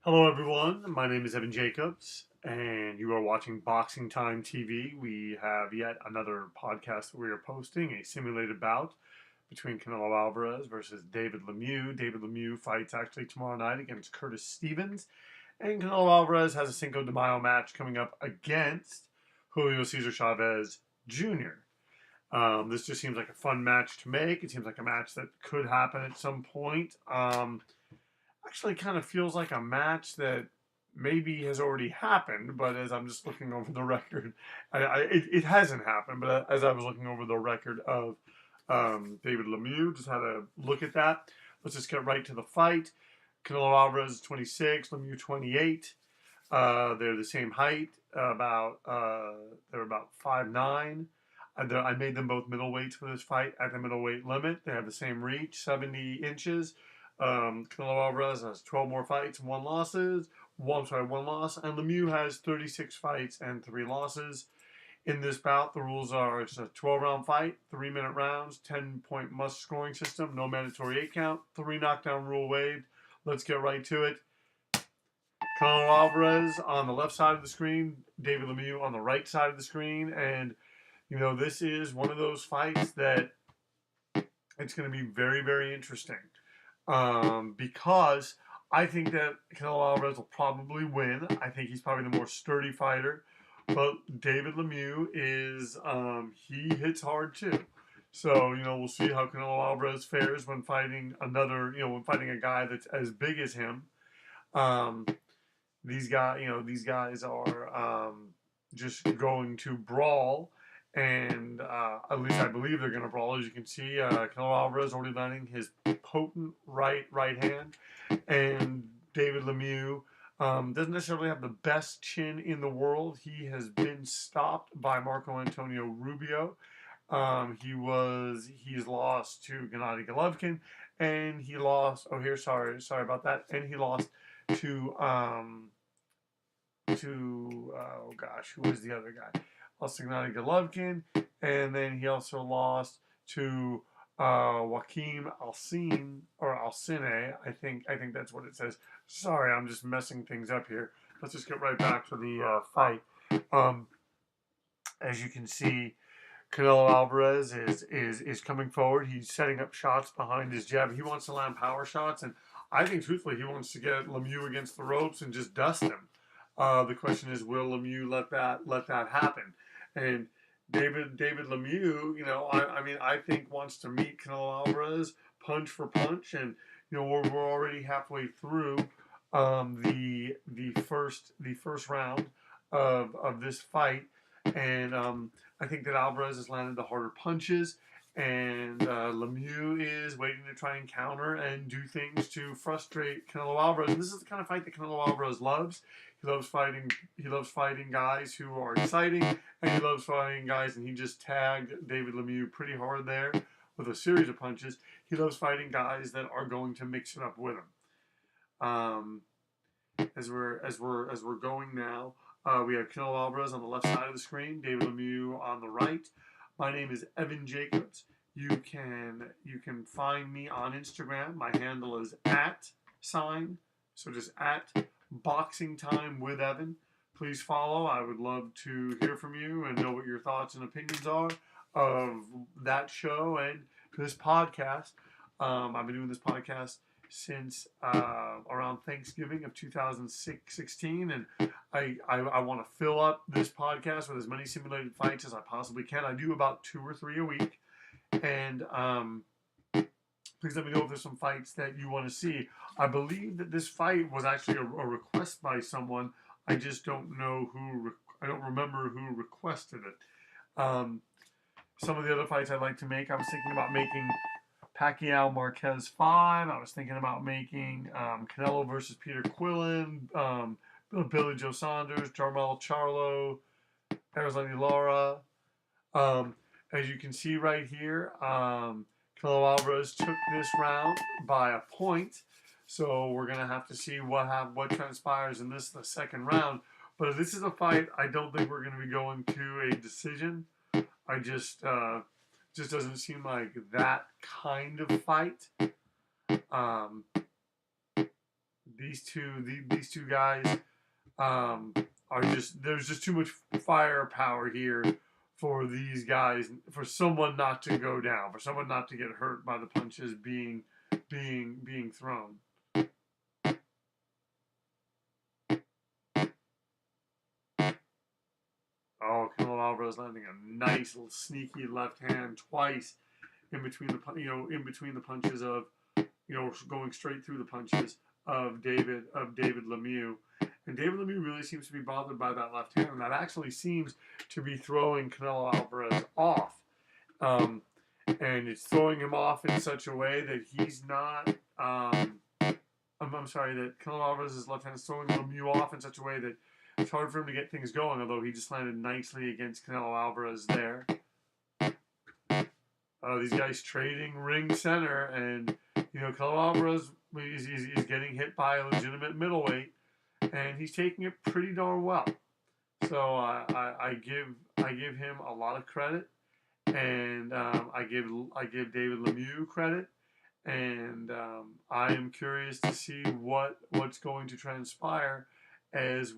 Hello, everyone. My name is Evan Jacobs, and you are watching Boxing Time TV. We have yet another podcast that we are posting, a simulated bout between Canelo Alvarez versus David Lemieux. David Lemieux fights actually tomorrow night against Curtis Stevens, and Canelo Alvarez has a Cinco de Mayo match coming up against Julio Cesar Chavez Jr. This just seems like a fun match to make. It seems like a match that could happen at some point. Actually kind of feels like a match that maybe has already happened, but as I'm just looking over the record, it hasn't happened. But as I was looking over the record of David Lemieux, just had a look at that. Let's just get right to the fight. Canelo Alvarez is 26, Lemieux 28. They're the same height, they're about 5'9". I made them both middleweights for this fight at the middleweight limit. They have the same reach, 70 inches. Canelo Alvarez has 12 more fights and one loss, and Lemieux has 36 fights and 3 losses. In this bout, the rules are it's a 12-round fight, 3-minute rounds, 10-point must scoring system, no mandatory 8 count, 3 knockdown rule waived. Let's get right to it. Canelo Alvarez on the left side of the screen, David Lemieux on the right side of the screen, and this is one of those fights that it's going to be very, very interesting. Because I think that Canelo Alvarez will probably win. I think he's probably the more sturdy fighter. But David Lemieux is, he hits hard too. So, we'll see how Canelo Alvarez fares when fighting when fighting a guy that's as big as him. Um, these guys are just going to brawl. And at least I believe they're going to brawl. As you can see, Canelo Alvarez already landing his potent right hand, and David Lemieux doesn't necessarily have the best chin in the world. He has been stopped by Marco Antonio Rubio. He's lost to Gennady Golovkin, and he lost. Oh, here, sorry about that. And he lost to oh gosh, who was the other guy? Lost to Gennady Golovkin, and then he also lost to Joaquim Alcine or Alcine. I think that's what it says. Sorry, I'm just messing things up here. Let's just get right back to the fight. As you can see, Canelo Alvarez is coming forward. He's setting up shots behind his jab. He wants to land power shots, and I think truthfully he wants to get Lemieux against the ropes and just dust him. The question is, will Lemieux let that happen? And David Lemieux, I think wants to meet Canelo Alvarez punch for punch, and we're already halfway through the first round of this fight, and I think that Alvarez has landed the harder punches, and Lemieux is waiting to try and counter and do things to frustrate Canelo Alvarez. And this is the kind of fight that Canelo Alvarez loves. He loves fighting guys who are exciting, and he loves fighting guys. And he just tagged David Lemieux pretty hard there with a series of punches. He loves fighting guys that are going to mix it up with him. As we're going now, we have Canelo Alvarez on the left side of the screen, David Lemieux on the right. My name is Evan Jacobs. You can find me on Instagram. My handle is so just at Boxing Time with Evan. Please follow. I would love to hear from you and know what your thoughts and opinions are of that show and this podcast. I've been doing this podcast since around Thanksgiving of 2016, and I want to fill up this podcast with as many simulated fights as I possibly can. I do about 2 or 3 a week, and please let me know if there's some fights that you want to see. I believe that this fight was actually a request by someone. I just don't know who. I don't remember who requested it. Some of the other fights I'd like to make, I was thinking about making Pacquiao Marquez 5. I was thinking about making Canelo versus Peter Quillen, Billy Joe Saunders, Jarmel Charlo, Arizona Lara. As you can see right here, Canelo Alvarez took this round by a point. So we're gonna have to see what transpires in the second round. But if this is a fight, I don't think we're gonna be going to a decision. I just doesn't seem like that kind of fight. these two guys um, are just there's just too much firepower here for these guys, for someone not to go down, for someone not to get hurt by the punches being thrown. Oh, Canelo Alvarez landing a nice little sneaky left hand twice in between in between the punches of going straight through the punches of David Lemieux. And David Lemieux really seems to be bothered by that left hand, and that actually seems to be throwing Canelo Alvarez off. Um, and it's throwing him off in such a way that he's not. I'm sorry, that Canelo Alvarez's left hand is throwing Lemieux off in such a way that it's hard for him to get things going, although he just landed nicely against Canelo Alvarez there. These guys trading ring center, and Canelo Alvarez is getting hit by a legitimate middleweight, and he's taking it pretty darn well. So I give him a lot of credit, and I give David Lemieux credit, and I am curious to see what's going to transpire as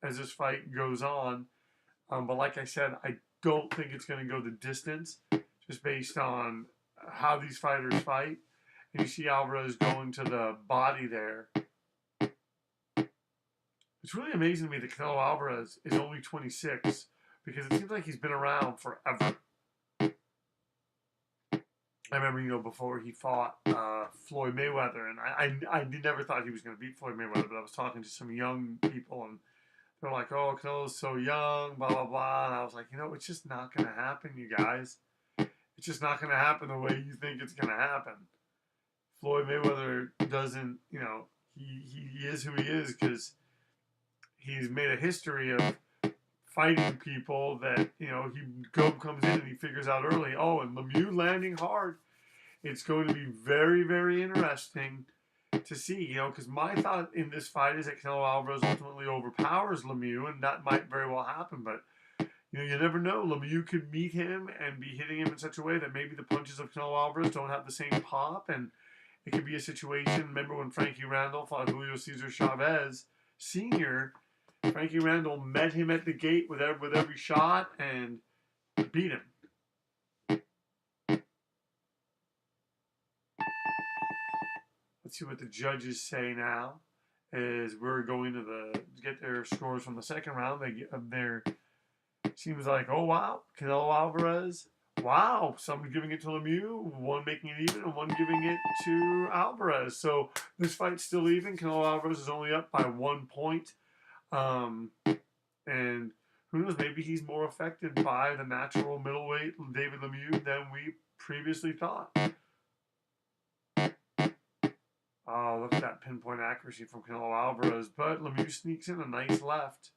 as this fight goes on. But like I said, I don't think it's going to go the distance, just based on how these fighters fight. And you see Alvarez going to the body there. It's really amazing to me that Canelo Alvarez is only 26, because it seems like he's been around forever. I remember, before he fought Floyd Mayweather, and I never thought he was going to beat Floyd Mayweather, but I was talking to some young people, and they're like, "Oh, Canelo's so young, blah blah blah," and I was like, it's just not going to happen, you guys. It's just not going to happen the way you think it's going to happen. Floyd Mayweather doesn't, he is who he is because he's made a history of fighting people that, he comes in and he figures out early, oh, and Lemieux landing hard. It's going to be very, very interesting to see, because my thought in this fight is that Canelo Alvarez ultimately overpowers Lemieux, and that might very well happen, but you never know. Lemieux could meet him and be hitting him in such a way that maybe the punches of Canelo Alvarez don't have the same pop, and it could be a situation. Remember when Frankie Randall fought Julio Cesar Chavez Sr., Frankie Randall met him at the gate with every shot and beat him. Let's see what the judges say now. As we're going to get their scores from the second round, they get their. Seems like, oh wow, Canelo Alvarez. Wow, some giving it to Lemieux, one making it even, and one giving it to Alvarez. So this fight's still even. Canelo Alvarez is only up by 1 point. And who knows, maybe he's more affected by the natural middleweight David Lemieux than we previously thought. Oh, look at that pinpoint accuracy from Canelo Alvarez. But Lemieux sneaks in a nice left.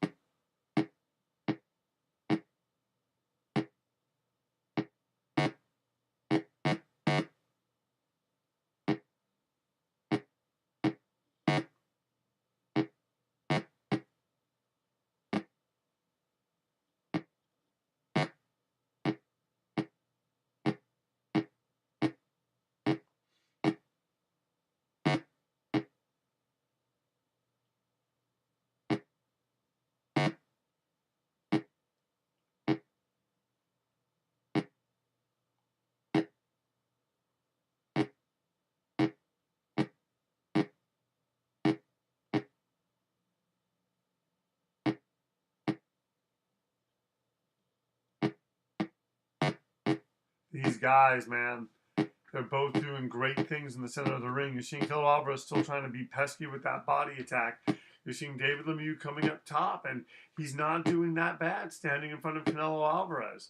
These guys, man, they're both doing great things in the center of the ring. You're seeing Canelo Alvarez still trying to be pesky with that body attack. You're seeing David Lemieux coming up top, and he's not doing that bad standing in front of Canelo Alvarez.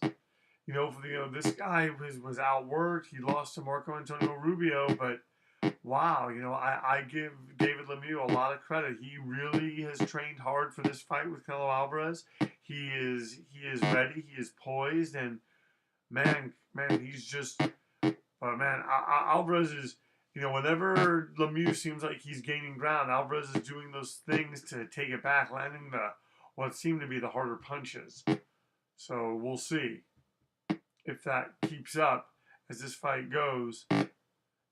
This guy was outworked. He lost to Marco Antonio Rubio, but wow, I give David Lemieux a lot of credit. He really has trained hard for this fight with Canelo Alvarez. He is ready. He is poised, and man, he's just. But man, Alvarez is. Whenever Lemieux seems like he's gaining ground, Alvarez is doing those things to take it back, landing what seem to be the harder punches. So we'll see if that keeps up as this fight goes.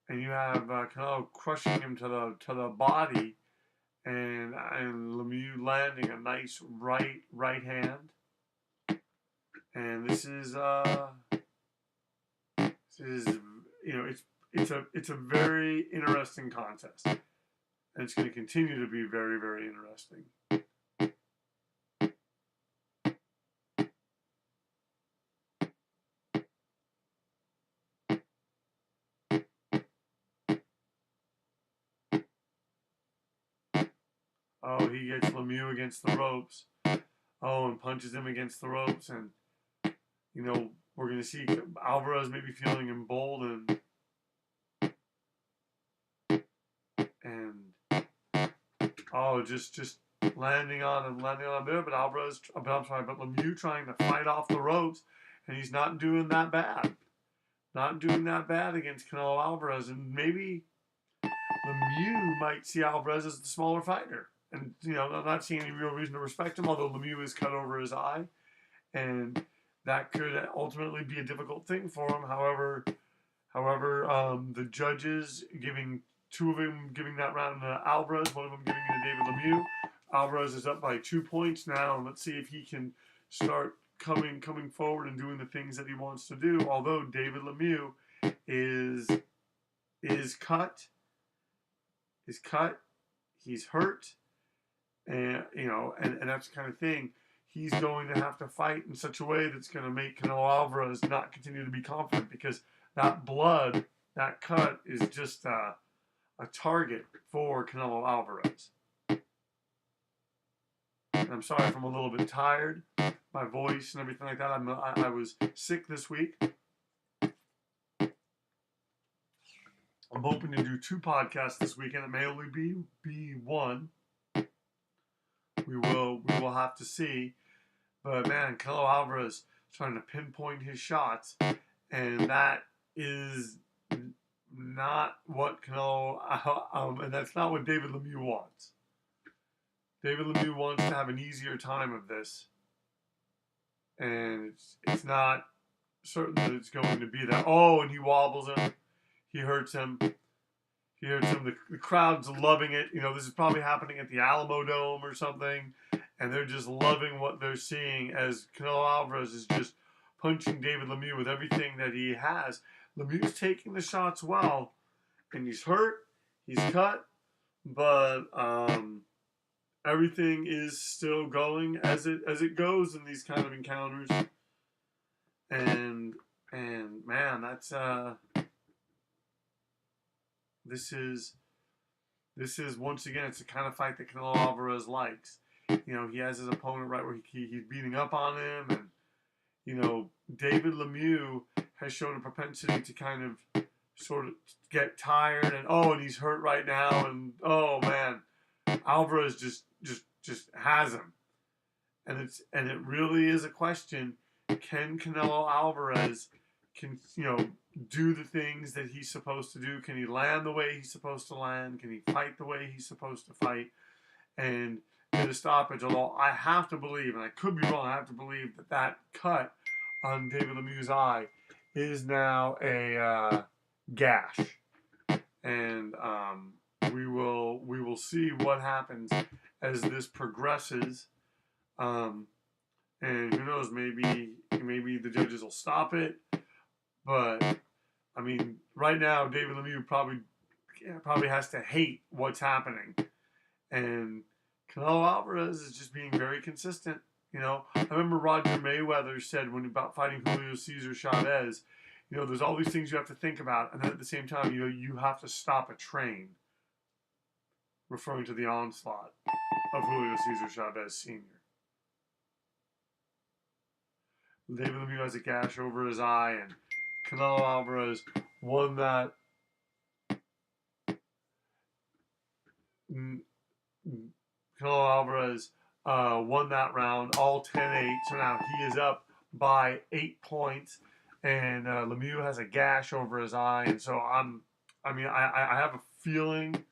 and you have Canelo crushing him to the body, and Lemieux landing a nice right hand. And this is it's a very interesting contest, and it's going to continue to be very, very interesting. Oh, he gets Lemieux against the ropes. Oh, and punches him against the ropes, and we're going to see Alvarez maybe feeling emboldened, and just landing on there, but Lemieux trying to fight off the ropes, and he's not doing that bad. Not doing that bad against Canelo Alvarez, and maybe Lemieux might see Alvarez as the smaller fighter. And, I'm not seeing any real reason to respect him, although Lemieux is cut over his eye, and that could ultimately be a difficult thing for him. However, the judges giving two of them giving that round to Alvarez, one of them giving it to David Lemieux. Alvarez is up by 2 points now, and let's see if he can start coming forward and doing the things that he wants to do. Although David Lemieux is cut, he's hurt, and and that's the kind of thing. He's going to have to fight in such a way that's going to make Canelo Alvarez not continue to be confident, because that blood, that cut, is just a target for Canelo Alvarez. And I'm sorry if I'm a little bit tired, my voice and everything like that. I was sick this week. I'm hoping to do 2 podcasts this weekend. It may only be 1. We will have to see. But man, Canelo Alvarez trying to pinpoint his shots, and that is not what Canelo, and that's not what David Lemieux wants. David Lemieux wants to have an easier time of this, and it's not certain that it's going to be that. Oh, and he wobbles him, he hurts him. The crowd's loving it. This is probably happening at the Alamo Dome or something, and they're just loving what they're seeing as Canelo Alvarez is just punching David Lemieux with everything that he has. Lemieux's taking the shots well, and he's hurt, he's cut, but everything is still going as it goes in these kind of encounters. And man, that's this is once again, it's the kind of fight that Canelo Alvarez likes. He has his opponent right where he's beating up on him, and David Lemieux has shown a propensity to kind of sort of get tired, and he's hurt right now, and oh man, Alvarez just has him, and it really is a question: can Canelo Alvarez do the things that he's supposed to do? Can he land the way he's supposed to land? Can he fight the way he's supposed to fight? And get a stoppage. Although I have to believe, and I could be wrong, I have to believe that cut on David Lemieux's eye is now a gash, and we will see what happens as this progresses. And who knows? Maybe the judges will stop it. But I mean, right now, David Lemieux probably has to hate what's happening, and Canelo Alvarez is just being very consistent. I remember Roger Mayweather said about fighting Julio Cesar Chavez, there's all these things you have to think about, and then at the same time, you have to stop a train. Referring to the onslaught of Julio Cesar Chavez Sr. David Lemieux has a gash over his eye, and Canelo Alvarez won that. Canelo Alvarez won that round, all 10-8. So now he is up by 8 points, and Lemieux has a gash over his eye. And so I have a feeling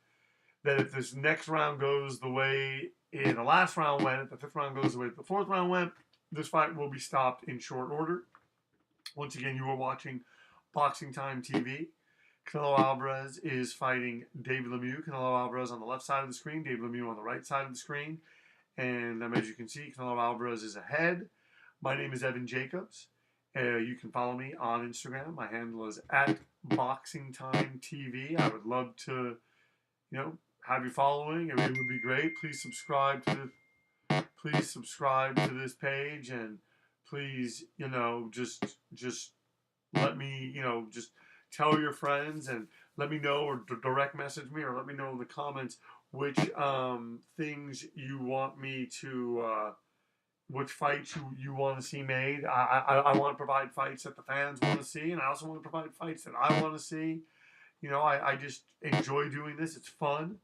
that if this next round goes the way the last round went, if the 5th round goes the way the 4th round went, this fight will be stopped in short order. Once again, you are watching Boxing Time TV. Canelo Alvarez is fighting David Lemieux. Canelo Alvarez on the left side of the screen, David Lemieux on the right side of the screen. And as you can see, Canelo Alvarez is ahead. My name is Evan Jacobs. You can follow me on Instagram. My handle is at BoxingTimeTV. I would love to, have you following. It would be great. Please subscribe to this page, and please, just let me, just tell your friends and let me know, or direct message me, or let me know in the comments which things you want me to, which fights you want to see made. I want to provide fights that the fans want to see, and I also want to provide fights that I want to see. I just enjoy doing this. It's fun.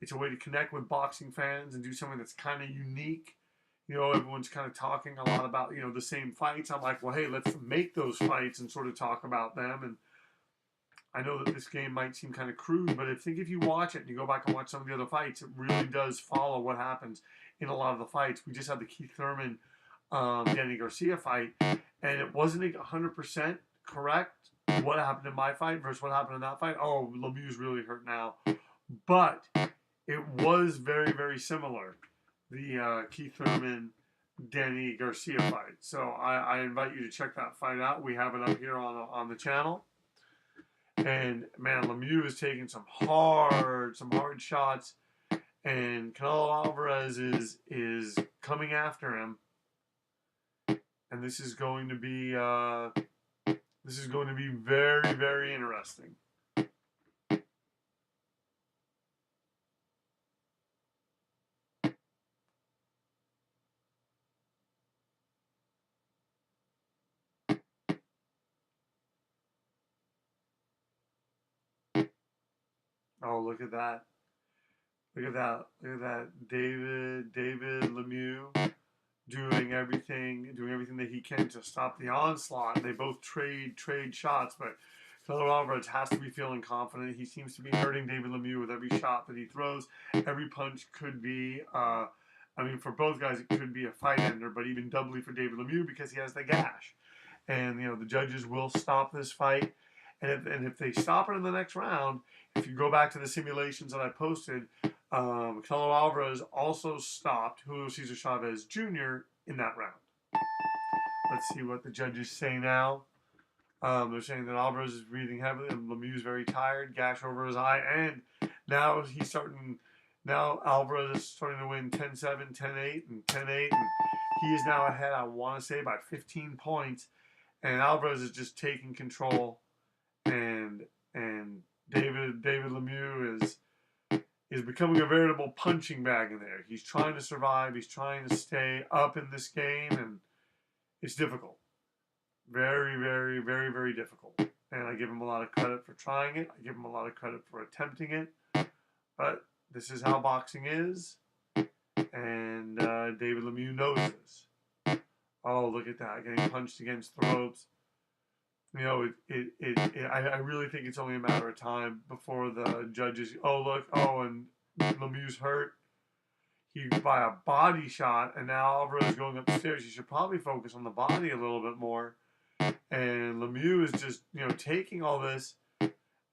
It's a way to connect with boxing fans and do something that's kind of unique. Everyone's kind of talking a lot about, the same fights. I'm like, well, hey, let's make those fights and sort of talk about them. And I know that this game might seem kind of crude, but I think if you watch it and you go back and watch some of the other fights, it really does follow what happens in a lot of the fights. We just had the Keith Thurman, Danny Garcia fight, and it wasn't 100% correct what happened in my fight versus what happened in that fight. Oh, Lemieux's really hurt now. But it was very, very similar, the Keith Thurman, Danny Garcia fight. So I invite you to check that fight out. We have it up here on the channel. And man, Lemieux is taking some hard shots, and Canelo Alvarez is coming after him. And this is going to be very, very interesting. Oh, look at that. Look at that. Look at that. David Lemieux doing everything that he can to stop the onslaught. They both trade shots, but Canelo Alvarez has to be feeling confident. He seems to be hurting David Lemieux with every shot that he throws. Every punch could be, for both guys, it could be a fight ender, but even doubly for David Lemieux because he has the gash. And, the judges will stop this fight. And if they stop it in the next round, if you go back to the simulations that I posted, Canelo Alvarez also stopped Julio Cesar Chavez Jr. in that round. Let's see what the judges say now. They're saying that Alvarez is breathing heavily and Lemieux is very tired, gash over his eye, and now Alvarez is starting to win 10-7, 10-8, and 10-8, and he is now ahead, I want to say, by 15 points, and Alvarez is just taking control, and David Lemieux is becoming a veritable punching bag in there. He's trying to survive. He's trying to stay up in this game, and it's difficult. Very, very, very, very difficult. And I give him a lot of credit for trying it. I give him a lot of credit for attempting it. But this is how boxing is, and David Lemieux knows this. Oh, look at that, getting punched against the ropes. I really think it's only a matter of time before the judges. And Lemieux's hurt. He by a body shot, and now Alvarez is going upstairs. You should probably focus on the body a little bit more. And Lemieux is just taking all this,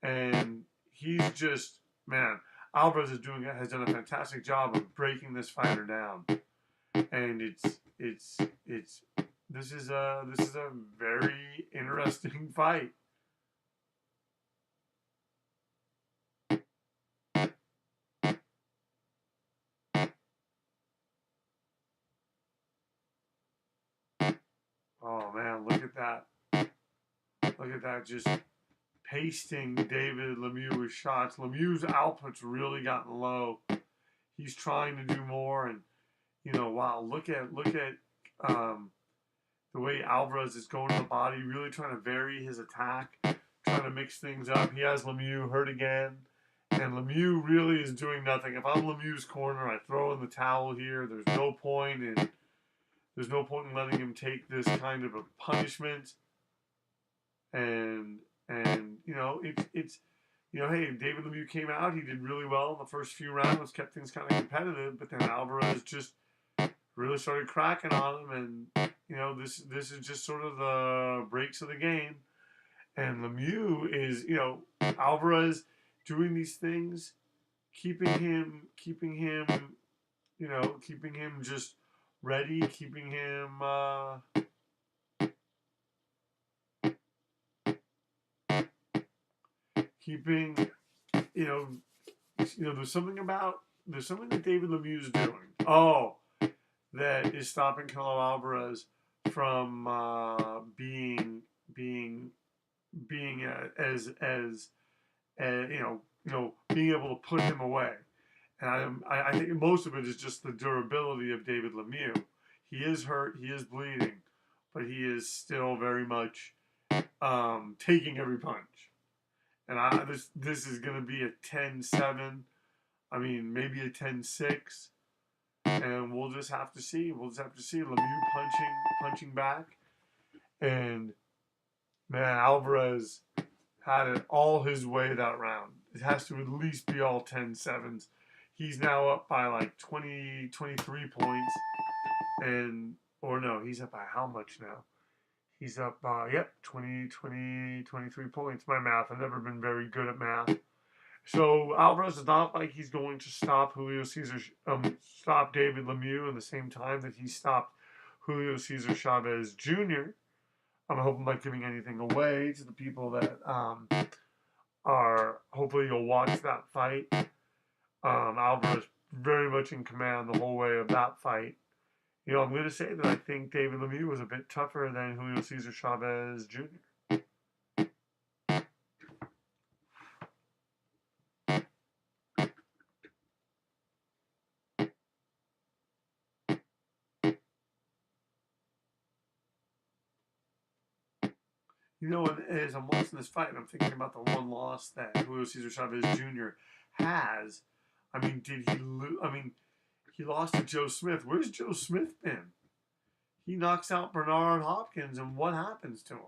and he's just Alvarez has done a fantastic job of breaking this fighter down, and this is a very interesting fight. Oh man, look at that. Look at that, just pasting David Lemieux with shots. Lemieux's output's really gotten low. He's trying to do more, and wow, look at the way Alvarez is going to the body, really trying to vary his attack, trying to mix things up. He has Lemieux hurt again, and Lemieux really is doing nothing. If I'm Lemieux's corner, I throw in the towel here. There's no point in letting him take this kind of a punishment. And hey, David Lemieux came out. He did really well in the first few rounds, kept things kind of competitive. But then Alvarez just really started cracking on him, and this is just sort of the breaks of the game. And Lemieux is, Alvarez doing these things, keeping him, keeping him just ready, keeping, you know, there's something that David Lemieux is doing. Oh, that is stopping Canelo Alvarez from being being as being able to put him away. And I think most of it is just the durability of David Lemieux. He is hurt, he is bleeding, but he is still very much taking every punch. And this is going to be a 10-7. I mean, maybe a 10-6. And we'll just have to see. We'll just have to see Lemieux punching back. And man, Alvarez had it all his way that round. It has to at least be all 10-7s. He's now up by like 20, 23 points. Or no, he's up by how much now? He's up by, 20, 23 points. My math, I've never been very good at math. So Alvarez is not like he's going to stop stop David Lemieux in the same time that he stopped Julio Cesar Chavez Jr. I'm hoping by giving anything away to the people that hopefully you'll watch that fight. Alvarez very much in command the whole way of that fight. I'm going to say that I think David Lemieux was a bit tougher than Julio Cesar Chavez Jr. And as I'm watching this fight, I'm thinking about the one loss that Julio Cesar Chavez Jr. has. I mean, did he lose? I mean, he lost to Joe Smith. Where's Joe Smith been? He knocks out Bernard Hopkins, and what happens to him?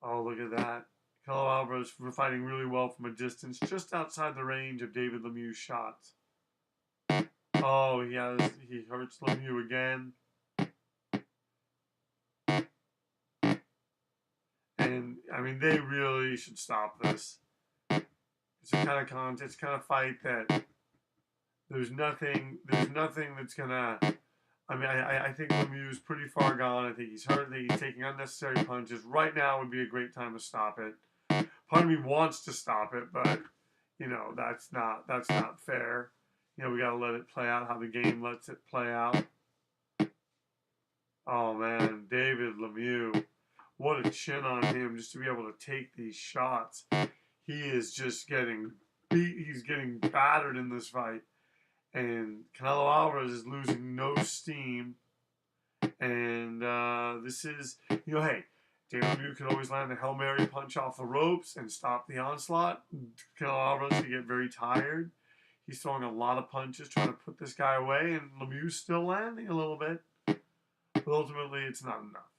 Oh, look at that. Canelo Alvarez fighting really well from a distance, just outside the range of David Lemieux's shots. Oh, he hurts Lemieux again. And I mean, they really should stop this. It's a kind of fight that there's nothing that's gonna. I mean, I think Lemieux's pretty far gone. I think he's hurt. I think he's taking unnecessary punches. Right now would be a great time to stop it. Part of me wants to stop it, but that's not fair. We gotta let it play out how the game lets it play out. Oh man, David Lemieux, what a chin on him just to be able to take these shots. He is just getting beat. He's getting battered in this fight. And Canelo Alvarez is losing no steam. And this is, hey, David Lemieux can always land a Hail Mary punch off the ropes and stop the onslaught. Canelo Alvarez can get very tired. He's throwing a lot of punches trying to put this guy away, and Lemieux's still landing a little bit. But ultimately, it's not enough.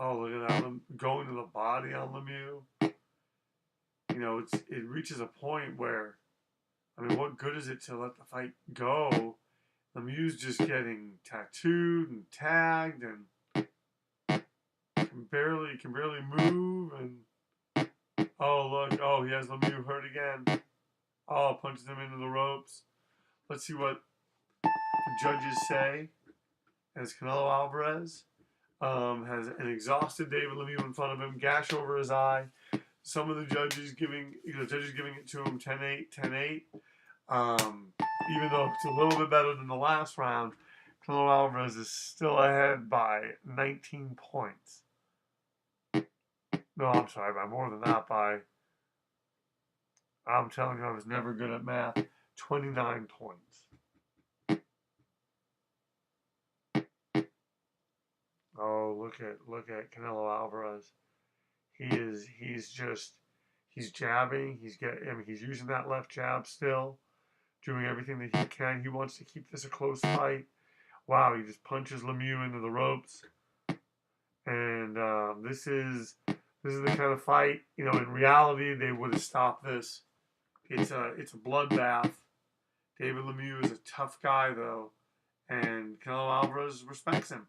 Oh, look at that. Going to the body on Lemieux. It reaches a point where, I mean, what good is it to let the fight go? Lemieux's just getting tattooed and tagged and can barely move. And oh, look. Oh, he has Lemieux hurt again. Oh, punches him into the ropes. Let's see what the judges say as Canelo Alvarez has an exhausted David Lemieux in front of him, gash over his eye. Some of the judges giving it to him 10-8, 10-8. Even though it's a little bit better than the last round, Canelo Alvarez is still ahead by 19 points. No, I'm sorry, by more than that. I'm telling you, I was never good at math. 29 points. Oh, look at Canelo Alvarez. He's jabbing. He's using that left jab still, doing everything that he can. He wants to keep this a close fight. Wow, he just punches Lemieux into the ropes. And this is the kind of fight, you know, in reality they would have stopped this. It's a bloodbath. David Lemieux is a tough guy though, and Canelo Alvarez respects him.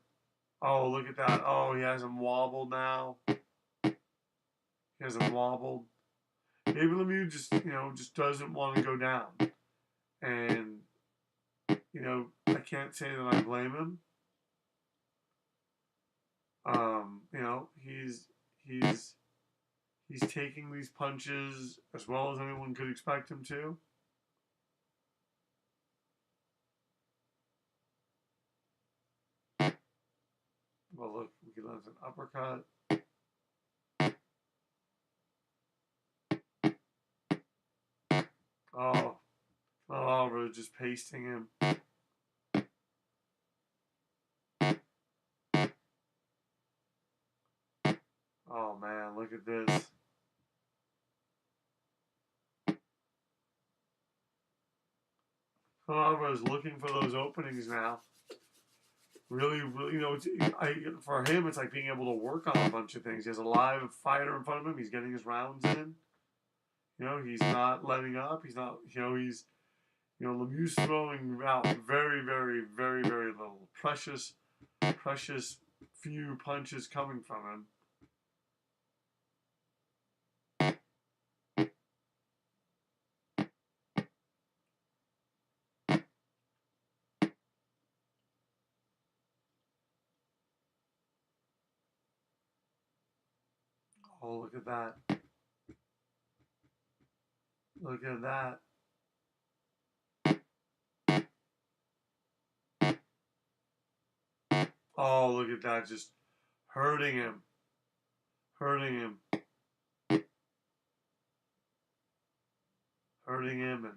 Oh, look at that. Oh, he has him wobbled now. He has him wobbled. David Lemieux just doesn't want to go down. And, I can't say that I blame him. He's he's taking these punches as well as anyone could expect him to. Well, look, he lands an uppercut. Oh, Alvarez just pasting him. Oh man, look at this. Alvarez looking for those openings now. Really, for him, it's like being able to work on a bunch of things. He has a live fighter in front of him. He's getting his rounds in. He's not letting up. He's not, Lemieux's throwing out very, very, very, very little. Precious few punches coming from him. Oh, look at that. Look at that. Oh, look at that. Just hurting him. Hurting him. Hurting him. And,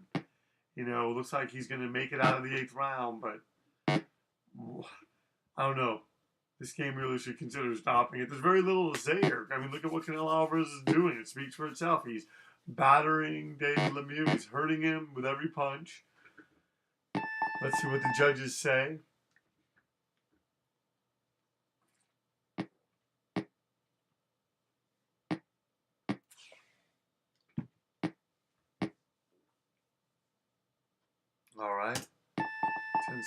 looks like he's going to make it out of the 8th round, but I don't know. This game really should consider stopping it. There's very little to say here. I mean, look at what Canelo Alvarez is doing. It speaks for itself. He's battering David Lemieux. He's hurting him with every punch. Let's see what the judges say. All right.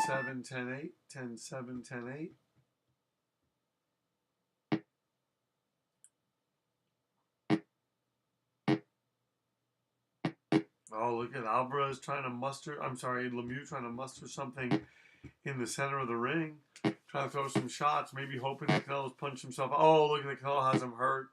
10-7, 10-8, 10-7, 10-8. Oh, look at Alvarez Lemieux trying to muster something in the center of the ring. Trying to throw some shots, maybe hoping that Canelo's punched himself. Oh, look at Canelo has him hurt.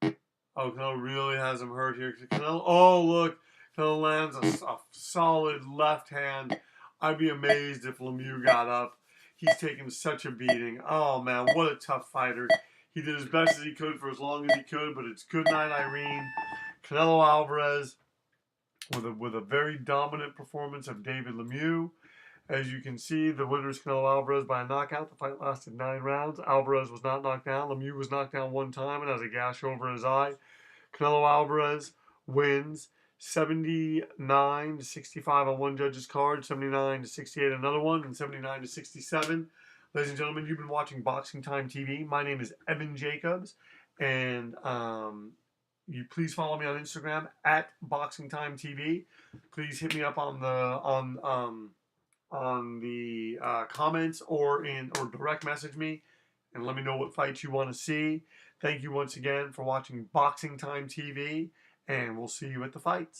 Oh, Canelo really has him hurt here. Oh, look. Canelo lands a solid left hand. I'd be amazed if Lemieux got up. He's taken such a beating. Oh, man, what a tough fighter. He did as best as he could for as long as he could, but it's good night, Irene. Canelo Alvarez with a very dominant performance of David Lemieux. As you can see, the winner is Canelo Alvarez by a knockout. The fight lasted 9 rounds. Alvarez was not knocked down. Lemieux was knocked down one time and has a gash over his eye. Canelo Alvarez wins 79-65 on one judge's card, 79-68 another one, and 79-67. Ladies and gentlemen, you've been watching Boxing Time TV. My name is Evan Jacobs, and you please follow me on Instagram at Boxing Time TV. Please hit me up on the comments or direct message me and let me know what fights you want to see. Thank you once again for watching Boxing Time TV, and we'll see you at the fights.